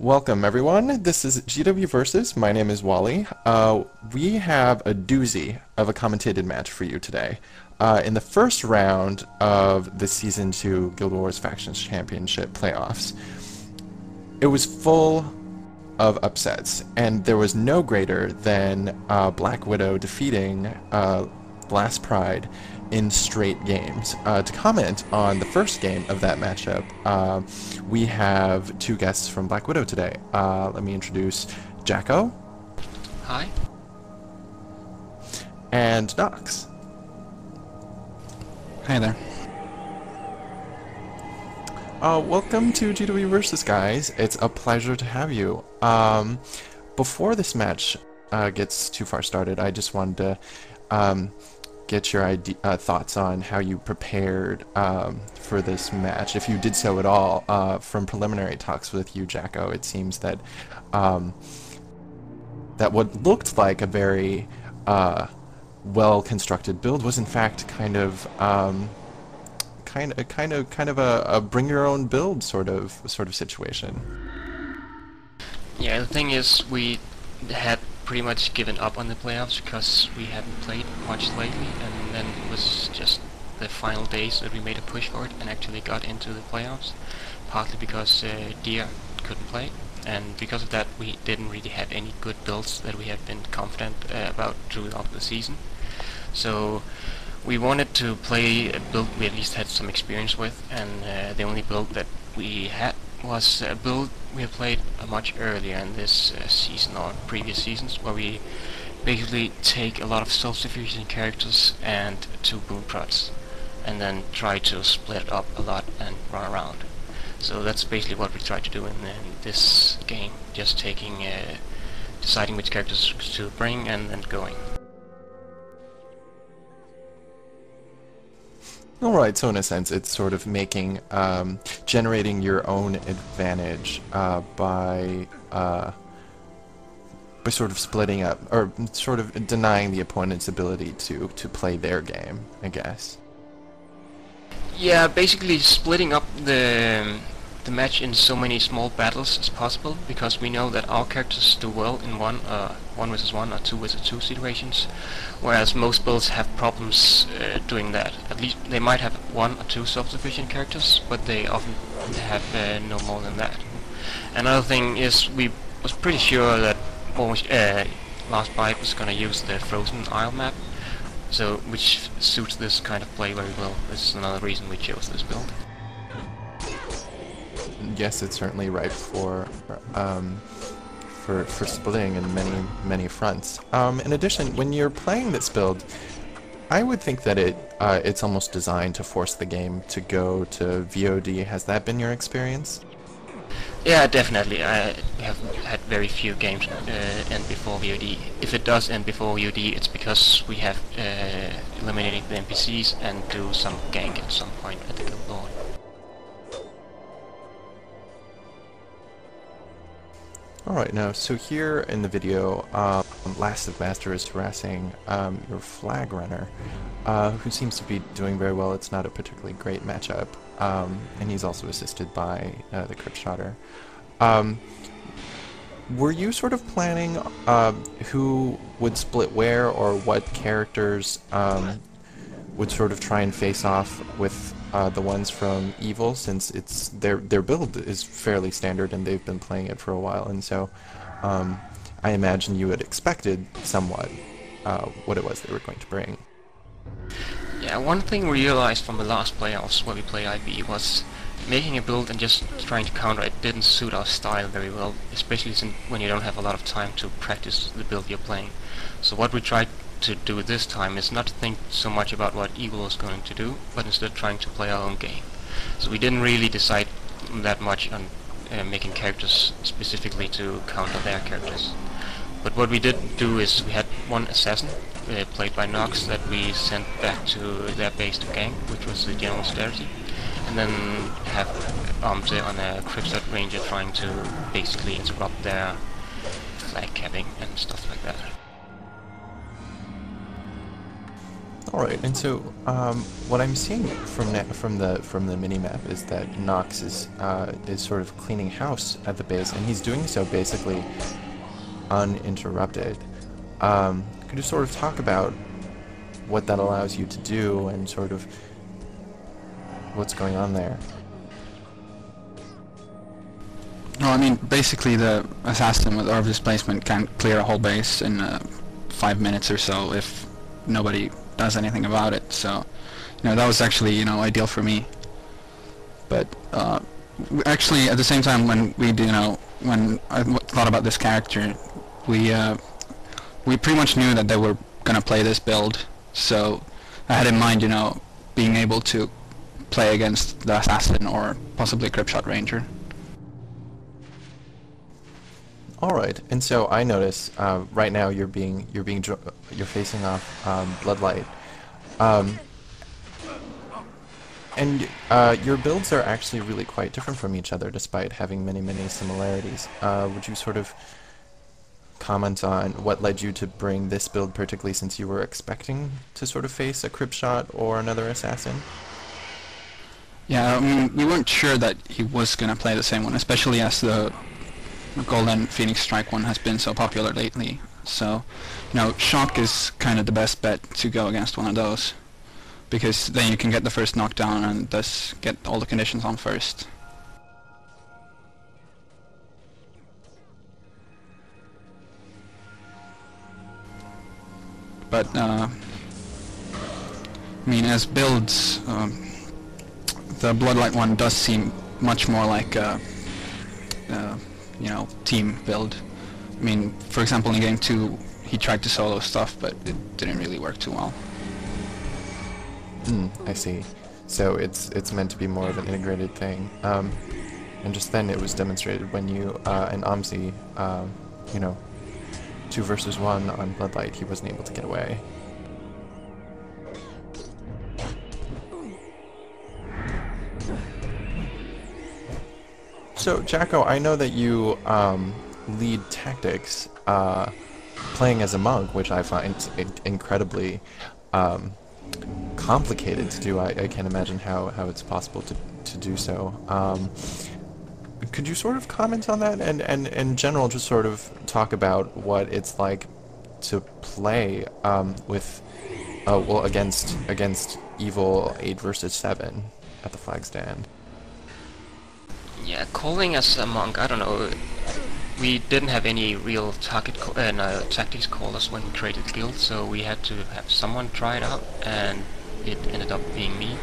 Welcome everyone, this is GWVersus, my name is Wally. We have a doozy of a commentated match for you today. In the first round of the Season 2 Guild Wars Factions Championship playoffs, it was full of upsets, and there was no greater than Black Widow defeating Last Pride in straight games. To comment on the first game of that matchup, we have two guests from Black Widow today. Let me introduce Jacko. Hi. And Nox. Hi there. Welcome to GWVersus, guys. It's a pleasure to have you. Before this match gets too far started, I just wanted to get your thoughts on how you prepared for this match, if you did so at all. From preliminary talks with you, Jacko, it seems that that what looked like a very well-constructed build was in fact kind of a bring your own build sort of situation. Yeah, the thing is, we had pretty much given up on the playoffs because we hadn't played much lately, and then it was just the final days that we made a push for it and actually got into the playoffs, partly because Dia couldn't play, and because of that we didn't really have any good builds that we had been confident about throughout the season. So we wanted to play a build we at least had some experience with, and the only build that we had was a build we have played much earlier in this season or previous seasons, where we basically take a lot of self-sufficient characters and two boom prods, and then try to split it up a lot and run around. So that's basically what we try to do in this game, just taking, deciding which characters to bring and then going. Alright, so in a sense it's sort of making, generating your own advantage by sort of splitting up, or sort of denying the opponent's ability to play their game, I guess. Yeah, basically splitting up the match in so many small battles as possible, because we know that our characters do well in one versus one or 2 situations, whereas most builds have problems doing that. At least they might have 1 or 2 self-sufficient characters, but they often have no more than that. Another thing is, we was pretty sure that Last Bite was gonna use the Frozen Isle map, so which suits this kind of play very well. This is another reason we chose this build. Yes, it's certainly ripe for splitting in many fronts. In addition, when you're playing this build, I would think that it's almost designed to force the game to go to VOD. Has that been your experience? Yeah, definitely. I have had very few games end before VOD. If it does end before VOD, it's because we have eliminated the NPCs and do some gank at some point at the guild board. Alright, now, so here in the video, Last of Master is harassing your flag runner, who seems to be doing very well. It's not a particularly great matchup, and he's also assisted by the Crypt Shotter. Were you sort of planning who would split where, or what characters would sort of try and face off with the ones from EvIL, since it's their build is fairly standard and they've been playing it for a while, and so I imagine you had expected somewhat what it was they were going to bring. Yeah, one thing we realized from the last playoffs where we played IB was making a build and just trying to counter it didn't suit our style very well, especially when you don't have a lot of time to practice the build you're playing. So what we tried to do this time is not to think so much about what EvIL was going to do, but instead trying to play our own game. So we didn't really decide that much on making characters specifically to counter their characters. But what we did do is we had one assassin, played by Nox, that we sent back to their base to gank, which was the General Strategy, and then have Omze on a Crypt Ranger trying to basically interrupt their flag capping and stuff like that. All right, and so what I'm seeing from the mini map is that Nox is sort of cleaning house at the base, and he's doing so basically uninterrupted. Could you sort of talk about what that allows you to do and sort of what's going on there? Well, I mean, basically the assassin with orb displacement can clear a whole base in 5 minutes or so if nobody does anything about it. So, that was actually, ideal for me. But actually, at the same time, when when I thought about this character, we pretty much knew that they were gonna play this build. So I had in mind, being able to play against the assassin or possibly Gripshot Ranger. All right, and so I notice right now you're facing off Bloodlight, and your builds are actually really quite different from each other, despite having many similarities. Would you sort of comment on what led you to bring this build, particularly since you were expecting to sort of face a Gripshot or another assassin? Yeah, I mean, we weren't sure that he was gonna play the same one, especially as the Golden Phoenix Strike one has been so popular lately. So, Shock is kind of the best bet to go against one of those, because then you can get the first knockdown and thus get all the conditions on first. But, I mean, as builds, the Bloodlight one does seem much more like a team build. I mean, for example, in game 2, he tried to solo stuff, but it didn't really work too well. I see. So it's meant to be more of an integrated thing. And just then it was demonstrated when you and Amzi, 2 versus 1 on Bloodlight, he wasn't able to get away. So, Jacko, I know that you lead tactics playing as a monk, which I find incredibly complicated to do. I can't imagine how it's possible to do so. Could you sort of comment on that, and in general just sort of talk about what it's like to play with against EvIL 8 versus 7 at the flag stand? Yeah, calling as a monk, I don't know. We didn't have any real tactics callers when we created the guild, so we had to have someone try it out, and it ended up being me.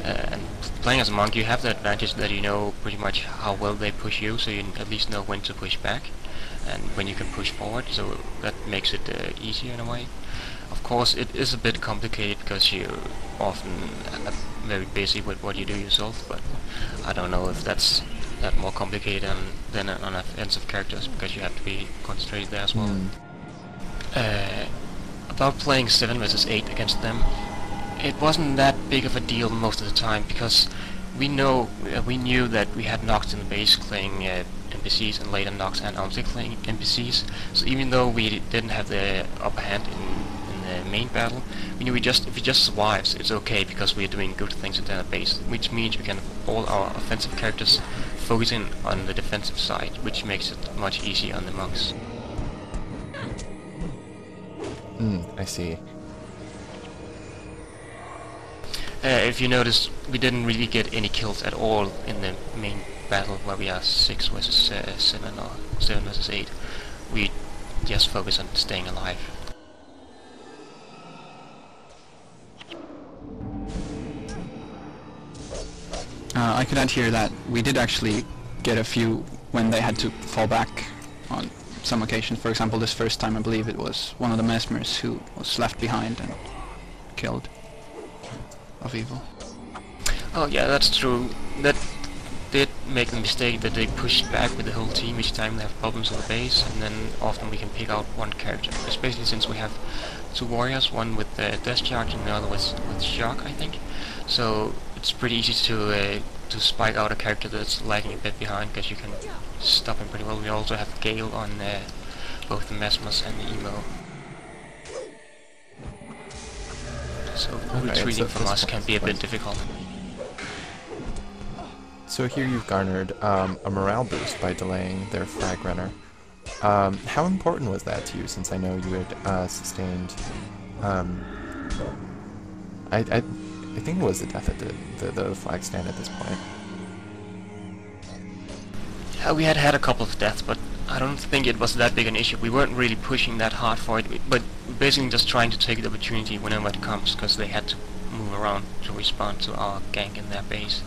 And playing as a monk, you have the advantage that you know pretty much how well they push you, so you at least know when to push back and when you can push forward, so that makes it easier in a way. Of course, it is a bit complicated because you're often very busy with what you do yourself, but I don't know if that's that more complicated than on offensive characters, because you have to be concentrated there as well. About playing 7 versus 8 against them, it wasn't that big of a deal most of the time, because we knew that we had Nox in the base playing NPCs, and later Nox and Amzi playing NPCs, so even though we didn't have the upper hand in the main battle, we knew if he just survives, it's okay, because we are doing good things in the base, which means we can have all our offensive characters focusing on the defensive side, which makes it much easier on the monks. I see. If you notice, we didn't really get any kills at all in the main battle where we are 6 versus 7 or 7 versus 8. We just focus on staying alive. I could add here that we did actually get a few when they had to fall back on some occasions. For example, this first time I believe it was one of the Mesmers who was left behind and killed of EvIL. Oh yeah, that's true. That did make the mistake that they pushed back with the whole team each time they have problems on the base, and then often we can pick out one character, especially since we have 2 warriors, one with Death Charge and the other with Shock, I think. So it's pretty easy to spike out a character that's lagging a bit behind, because you can stop him pretty well. We also have Gale on both the Mesmers and the Emo. So Okay, retreating so from us can be a bit difficult. So here you've garnered a morale boost by delaying their frag runner. How important was that to you, since I know you had sustained... I think it was the death at the flag stand at this point. We had had a couple of deaths, but I don't think it was that big an issue. We weren't really pushing that hard for it, but basically just trying to take the opportunity whenever it comes, because they had to move around to respond to our gank in their base.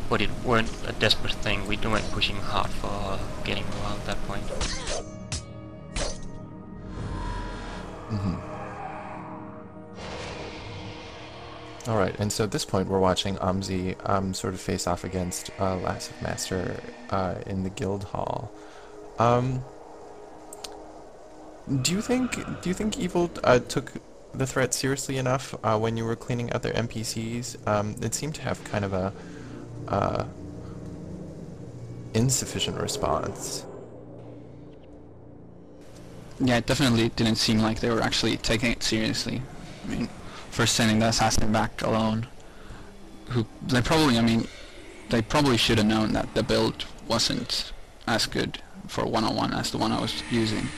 But it weren't a desperate thing. We weren't pushing hard for getting morale at that point. Alright, and so at this point we're watching Amzi sort of face off against Lass of Master in the guild hall. Do you think EvIL took the threat seriously enough when you were cleaning out their NPCs? It seemed to have kind of a insufficient response. Yeah, it definitely didn't seem like they were actually taking it seriously. I mean, first sending the assassin back alone, who they probably should have known that the build wasn't as good for one-on-one as the one I was using.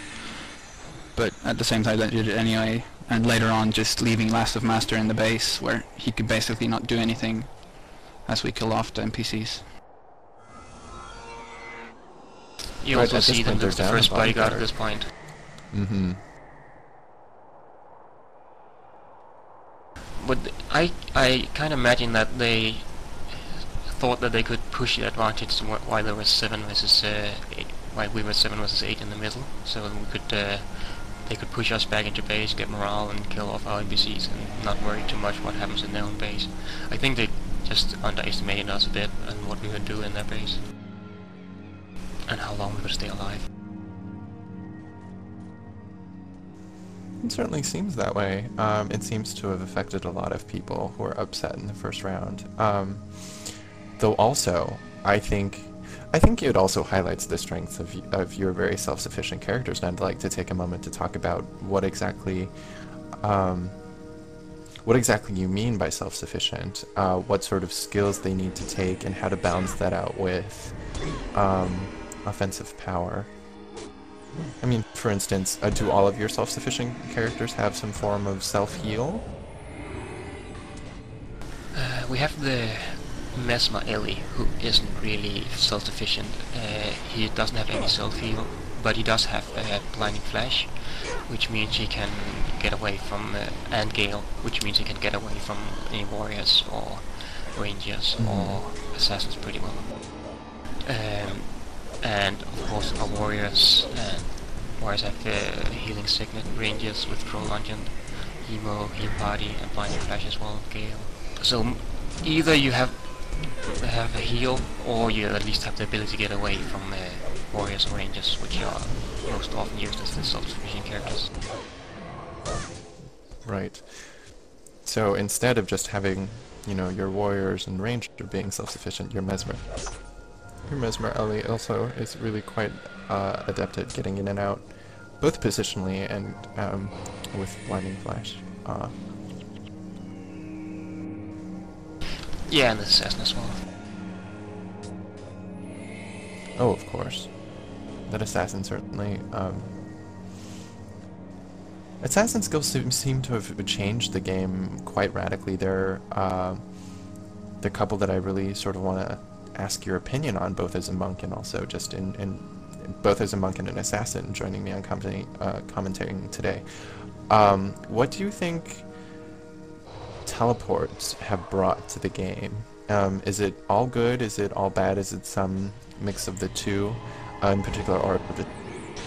But at the same time they did it anyway, and later on just leaving Last of Master in the base, where he could basically not do anything as we kill off the NPCs. You Right, also at this see them point as the they're down first a bodyguard bodyguard. at this point. Mm-hmm. But I kind of imagine that they thought that they could push the advantage to while there was 7 versus 8, while we were 7 versus 8 in the middle, so we could they could push us back into base, get morale, and kill off our NPCs, and not worry too much what happens in their own base. I think they just underestimated us a bit and what we would do in their base, and how long we would stay alive. It certainly seems that way. It seems to have affected a lot of people who are upset in the first round. Though also, I think it also highlights the strengths of your very self-sufficient characters, and I'd like to take a moment to talk about what exactly you mean by self-sufficient, what sort of skills they need to take, and how to balance that out with offensive power. I mean, for instance, do all of your self-sufficient characters have some form of self-heal? We have the Mesmer Ellie, who isn't really self-sufficient. He doesn't have any self-heal, but he does have Blinding Flash, which means he can get away from, and Gale, which means he can get away from any warriors or rangers or assassins pretty well. And of course our warriors have healing signet, rangers with Troll Lungeon, Emo, Heal Party, and Blinding Flash as well, Gale. So either you have a heal, or you at least have the ability to get away from warriors or rangers, which are most often used as the self-sufficient characters. Right. So instead of just having, your warriors and ranger being self-sufficient, your Mesmer Ellie also is really quite adept at getting in and out, both positionally and with Blinding Flash. Yeah, and the assassin as well. Oh, of course. That assassin certainly... assassin skills seem to have changed the game quite radically. They're the couple that I really sort of want to ask your opinion on, both as a monk and also just both as a monk and an assassin joining me on commentating today. What do you think teleports have brought to the game? Is it all good? Is it all bad? Is it some mix of the two? In particular, or the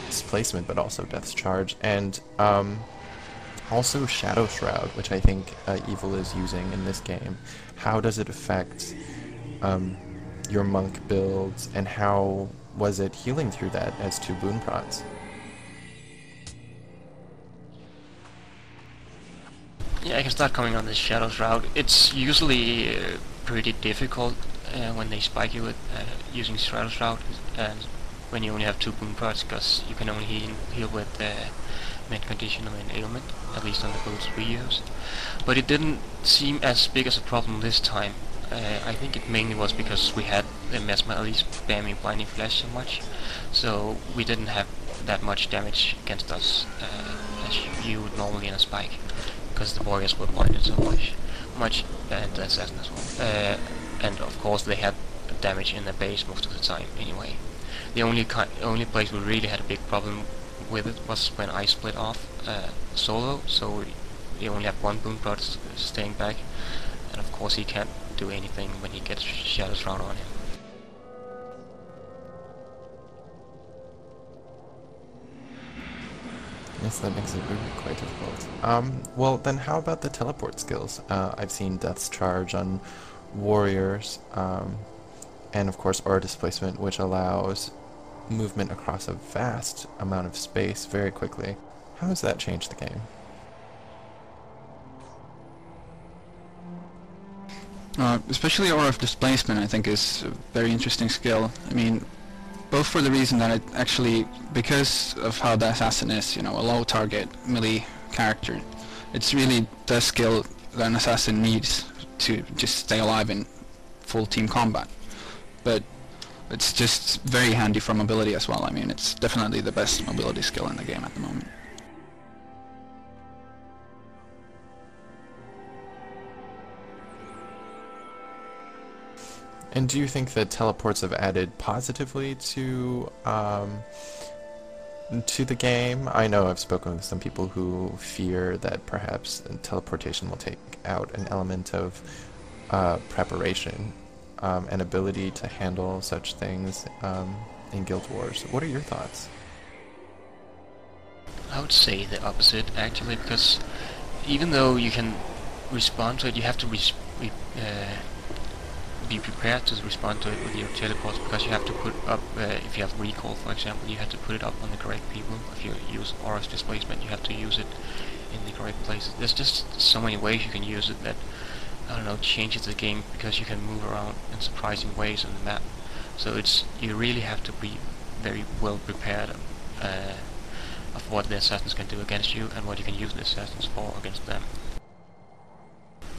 displacement, but also Death's Charge, and also Shadow Shroud, which I think EvIL is using in this game. How does it affect your monk builds, and how was it healing through that as 2 boon prots? Yeah, I can start coming on this Shadow Shroud. It's usually pretty difficult when they spike you with using Shadow Shroud, and when you only have 2 boon prots, because you can only heal with mint condition or an ailment, at least on the builds we used. But it didn't seem as big as a problem this time. I think it mainly was because we had the Mesmer at least spamming Blinding Flash so much, so we didn't have that much damage against us as you would normally in a spike, because the warriors were blinded so much, and the assassin as well. And of course they had damage in their base most of the time anyway. The only place we really had a big problem with it was when I split off solo, so we only have one Boon Prod staying back, and of course he can't do anything when he gets Shadow Shroud on him. Yes, that makes it really quite difficult. Well, then how about the teleport skills? I've seen Death's Charge on warriors, and of course Aura Displacement, which allows movement across a vast amount of space very quickly. How has that changed the game? Especially Aura of Displacement, I think, is a very interesting skill. I mean, both for the reason that it actually, because of how the assassin is, you know, a low target melee character, it's really the skill that an assassin needs to just stay alive in full team combat. But it's just very handy for mobility as well. I mean, it's definitely the best mobility skill in the game at the moment. And do you think that teleports have added positively to the game? I know I've spoken with some people who fear that perhaps teleportation will take out an element of preparation and ability to handle such things in Guild Wars. What are your thoughts? I would say the opposite, actually, because even though you can respond to it, you have to be prepared to respond to it with your teleports, because you have to put up, if you have recall for example, you have to put it up on the correct people. If you use Aura's Displacement, you have to use it in the correct places. There's just so many ways you can use it that, I don't know, changes the game, because you can move around in surprising ways on the map. So you really have to be very well prepared of what the assassins can do against you and what you can use the assassins for against them.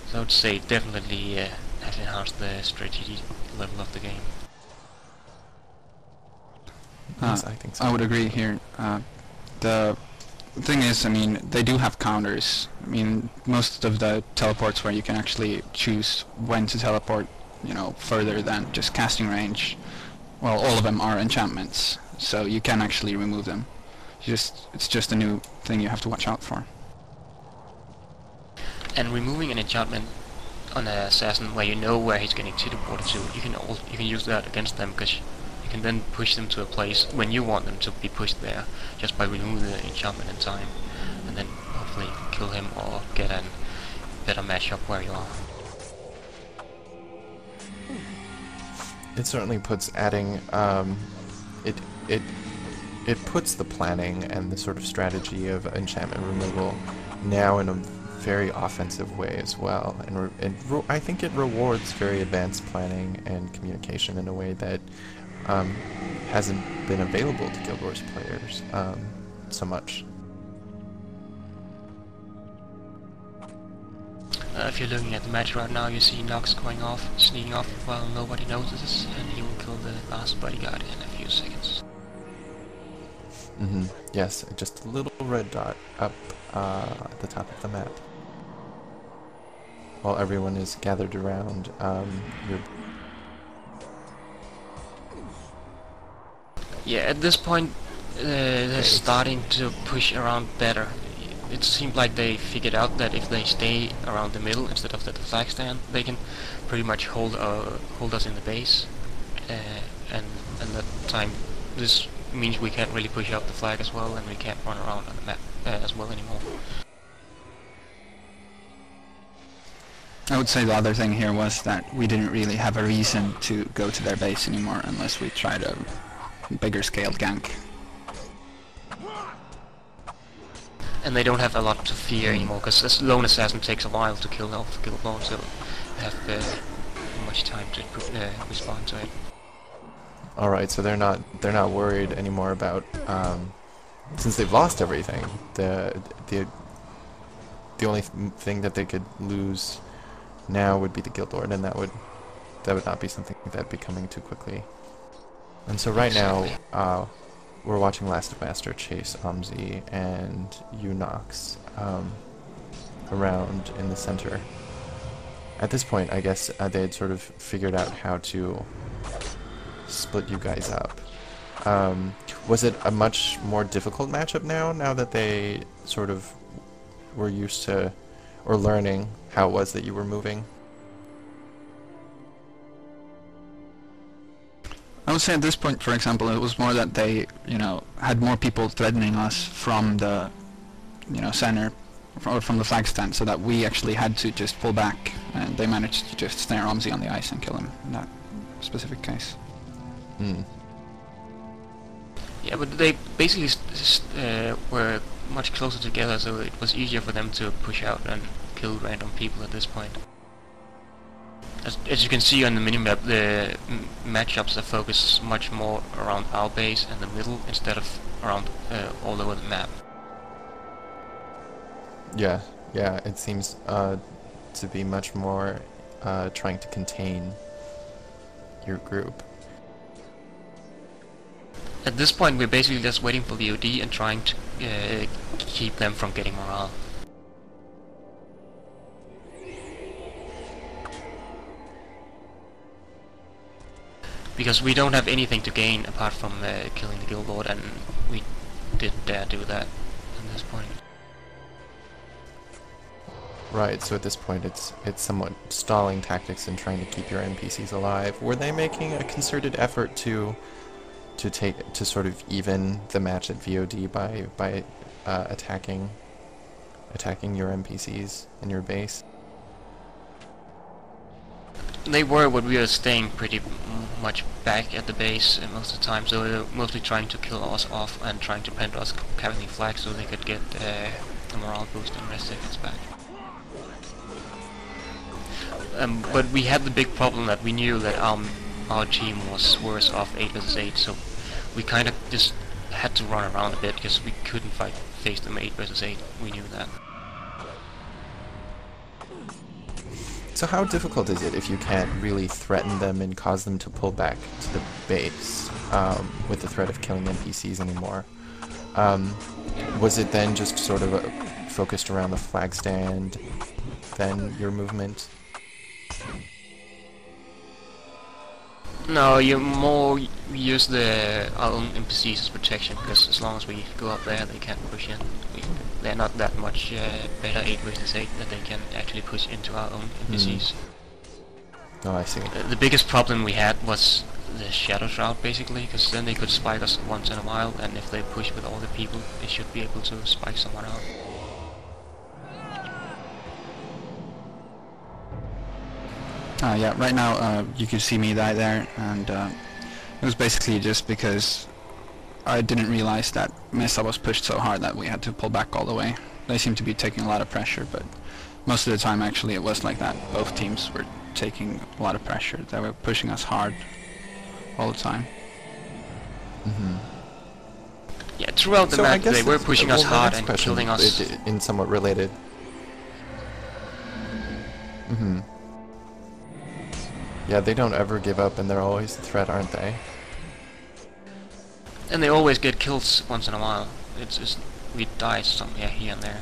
So I would say definitely has enhanced the strategy level of the game. Yes, I think so. I would agree here. The thing is, I mean, they do have counters. I mean, most of the teleports where you can actually choose when to teleport, you know, further than just casting range, well, all of them are enchantments, so you can actually remove them. It's just a new thing you have to watch out for. And removing an enchantment on an assassin where you know where he's getting teleported to, you can use that against them, because you can then push them to a place when you want them to be pushed there, just by removing the enchantment in time, and then hopefully kill him or get a better matchup where you are. It certainly puts it puts the planning and the sort of strategy of enchantment removal now in a very offensive way as well, and I think it rewards very advanced planning and communication in a way that hasn't been available to Guild Wars players so much. If you're looking at the match right now, you see Nox going off, sneaking off while nobody notices, and he will kill the last bodyguard in a few seconds. Yes, just a little red dot up at the top of the map, while everyone is gathered around your... Yeah, at this point, they're starting to push around better. It seemed like they figured out that if they stay around the middle instead of the flag stand, they can pretty much hold us in the base, and that time this means we can't really push out the flag as well, and we can't run around on the map as well anymore. I would say the other thing here was that we didn't really have a reason to go to their base anymore unless we tried a bigger scale gank. And they don't have a lot to fear anymore, because a lone assassin takes a while to kill off the guild lord, so they have much time to respond to it. Alright, so they're not worried anymore about since they've lost everything, the only thing that they could lose now would be the Guild Lord, and that would not be something that'd be coming too quickly. And so right now, we're watching Last of Master chase Amzi and Unox around in the center. At this point, I guess they had sort of figured out how to split you guys up. Was it a much more difficult matchup now that they sort of were used to, or learning how it was that you were moving? I would say at this point, for example, it was more that they, had more people threatening us from the, center, or from the flag stand, so that we actually had to just pull back, and they managed to just snare Omzi on the ice and kill him in that specific case. Hmm. Yeah, but they basically were much closer together, so it was easier for them to push out and kill random people at this point. As you can see on the minimap, the matchups are focused much more around our base and the middle instead of around all over the map. Yeah, it seems to be much more trying to contain your group. At this point, we're basically just waiting for VOD and trying to keep them from getting morale. Because we don't have anything to gain apart from killing the Guild Lord, and we didn't dare do that at this point. Right, so at this point it's somewhat stalling tactics and trying to keep your NPCs alive. Were they making a concerted effort to sort of even the match at VOD by attacking your NPCs in your base? They were, but we were staying pretty much back at the base most of the time, so they were mostly trying to kill us off and trying to plant us capturing flags so they could get a morale boost and rest seconds back. But we had the big problem that we knew that our team was worse off 8 versus 8, so we kind of just had to run around a bit because we couldn't face them 8 versus 8. We knew that. So how difficult is it if you can't really threaten them and cause them to pull back to the base with the threat of killing NPCs anymore? Was it then just sort of focused around the flag stand, then your movement? No, you more use our own NPCs as protection, because as long as we go up there, they can't push in. They're not that much better 8 versus 8 that they can actually push into our own NPCs. Oh, I see. The biggest problem we had was the Shadow Shroud, basically, because then they could spike us once in a while, and if they push with all the people, they should be able to spike someone out. Yeah, right now you can see me die there, and it was basically just because I didn't realize that Mesa was pushed so hard that we had to pull back all the way. They seemed to be taking a lot of pressure, but most of the time actually it was like that. Both teams were taking a lot of pressure. They were pushing us hard all the time. Mm-hmm. Yeah, throughout the map they were pushing us hard and question, killing us. In somewhat related. Mm-hmm. Yeah, they don't ever give up, and they're always a threat, aren't they? And they always get kills once in a while. It's just we die here and there.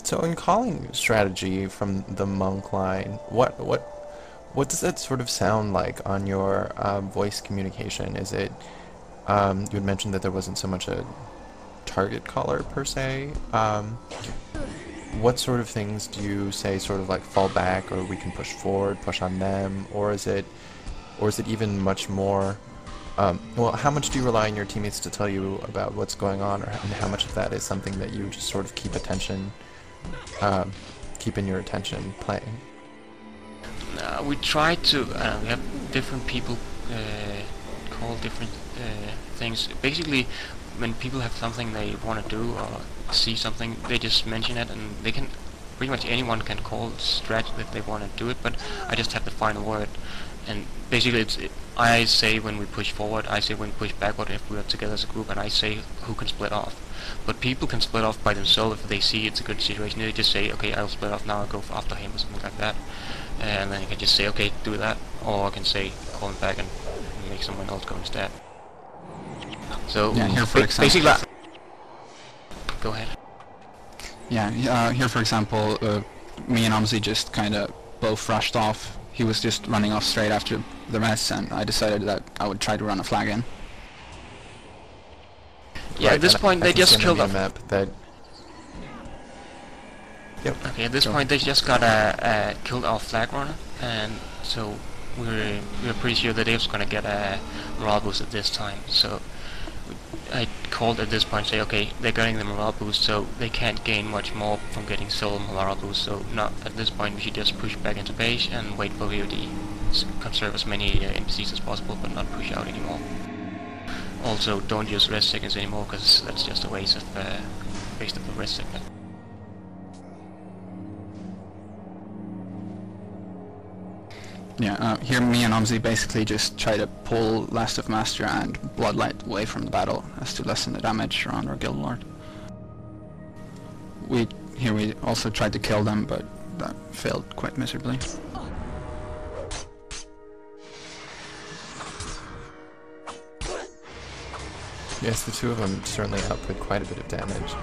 So in calling strategy from the monk line, what does that sort of sound like on your voice communication? Is it you had mentioned that there wasn't so much a target caller per se. What sort of things do you say, sort of like fall back, or we can push forward, push on them, or is it even much more? Well, how much do you rely on your teammates to tell you about what's going on, and how much of that is something that you just sort of keep in your attention playing? We try to. We have different people call different things. Basically, when people have something they want to do or see something, they just mention it, and they can pretty much anyone can call strat if they want to do it, but I just have the final word. And basically I say when we push forward, I say when we push backward if we are together as a group, and I say who can split off. But people can split off by themselves if they see it's a good situation. They just say, okay, I'll split off now, I'll go after him or something like that. And then you can just say, okay, do that. Or I can say, call him back and make someone else go instead. So, yeah, here for example, basically... Go ahead. Yeah, here for example, me and Omzi just kind of both rushed off. He was just running off straight after the rest, and I decided that I would try to run a flag in. Yeah, at this point they just killed off. Map that. Yep. Okay, at this point they just got killed our flag runner, and so we're pretty sure that Dave's gonna get a morale boost at this time. So I called at this point, say, okay, they're getting the morale boost, so they can't gain much more from getting solo morale boost. So not at this point we should just push back into base and wait for VOD. Conserve as many NPCs as possible, but not push out anymore. Also, don't use rest seconds anymore, because that's just a waste of the rest second. Yeah, here me and Omzi basically just try to pull Last of Master and Bloodlight away from the battle as to lessen the damage around our guild lord. We also tried to kill them, but that failed quite miserably. Yes, the two of them certainly output quite a bit of damage.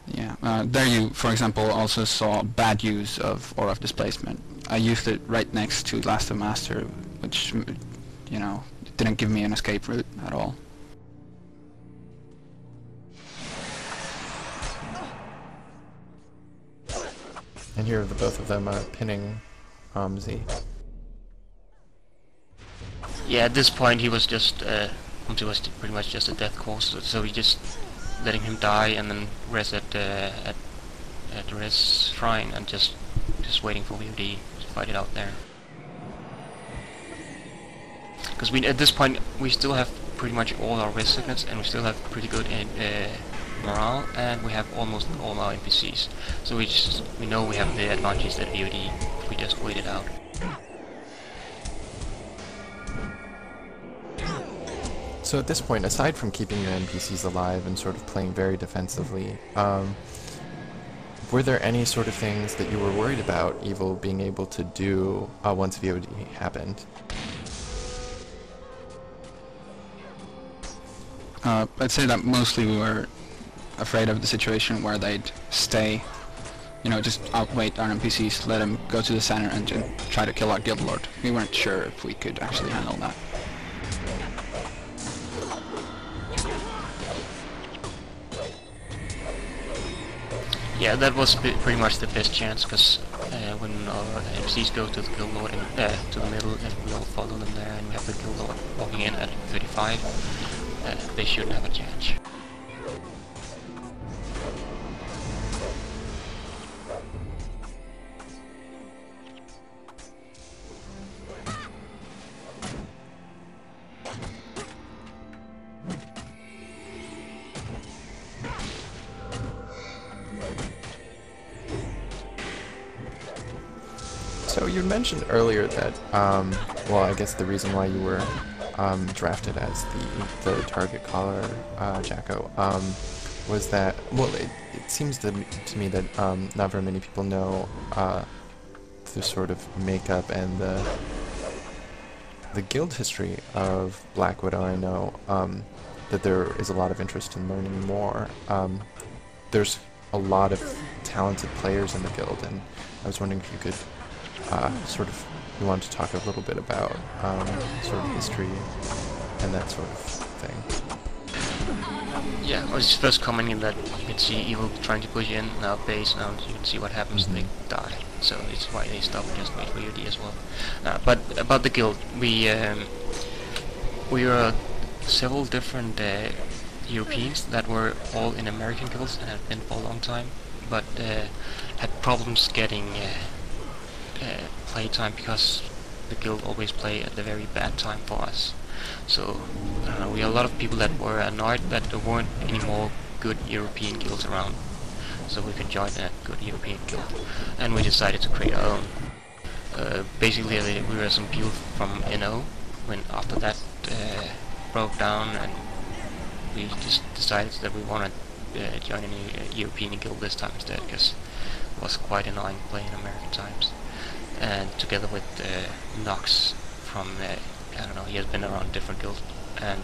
Yeah, there you, for example, also saw bad use of Aura of Displacement. I used it right next to Last of Master, which, you know, didn't give me an escape route at all. And here are the both of them pinning Z. Yeah, at this point he was just pretty much just a death corpse, so we just letting him die and then rest at the rest shrine and just waiting for VOD to fight it out there. Because at this point we still have pretty much all our rest signets, and we still have pretty good morale, and we have almost all our NPCs. So we know we have the advantage at VOD if we just wait it out. So at this point, aside from keeping your NPCs alive and sort of playing very defensively, were there any sort of things that you were worried about EvIL being able to do once VOD happened? I'd say that mostly we were afraid of the situation where they'd stay, you know, just outwait our NPCs, let them go to the center and try to kill our guild lord. We weren't sure if we could actually handle that. Yeah, that was pretty much the best chance, because when our MCs go to the guild lord to the middle, and we all follow them there, and we have the guild lord walking in at 35, they shouldn't have a chance. So you mentioned earlier that, well, I guess the reason why you were drafted as the target caller, Jacko, was that, well, it seems to me that not very many people know the sort of makeup and the guild history of Black Widow. I know that there is a lot of interest in learning more. There's a lot of talented players in the guild, and I was wondering if you could you want to talk a little bit about sort of history and that sort of thing. Yeah, I was first commenting that you can see EvIL trying to push in our base, now you can see what happens, they die. So it's why they stop and just wait for UD as well. But about the guild, we were several different Europeans that were all in American guilds and had been for a long time, but had problems getting playtime because the guild always play at the very bad time for us. So we had a lot of people that were annoyed that there weren't any more good European guilds around, so we can join a good European guild. And we decided to create our own. Basically, we were some people from NO. When after that broke down, and we just decided that we wanted to join a European guild this time instead, because it was quite annoying playing American times. And together with Nox from I don't know, he has been around different guilds, and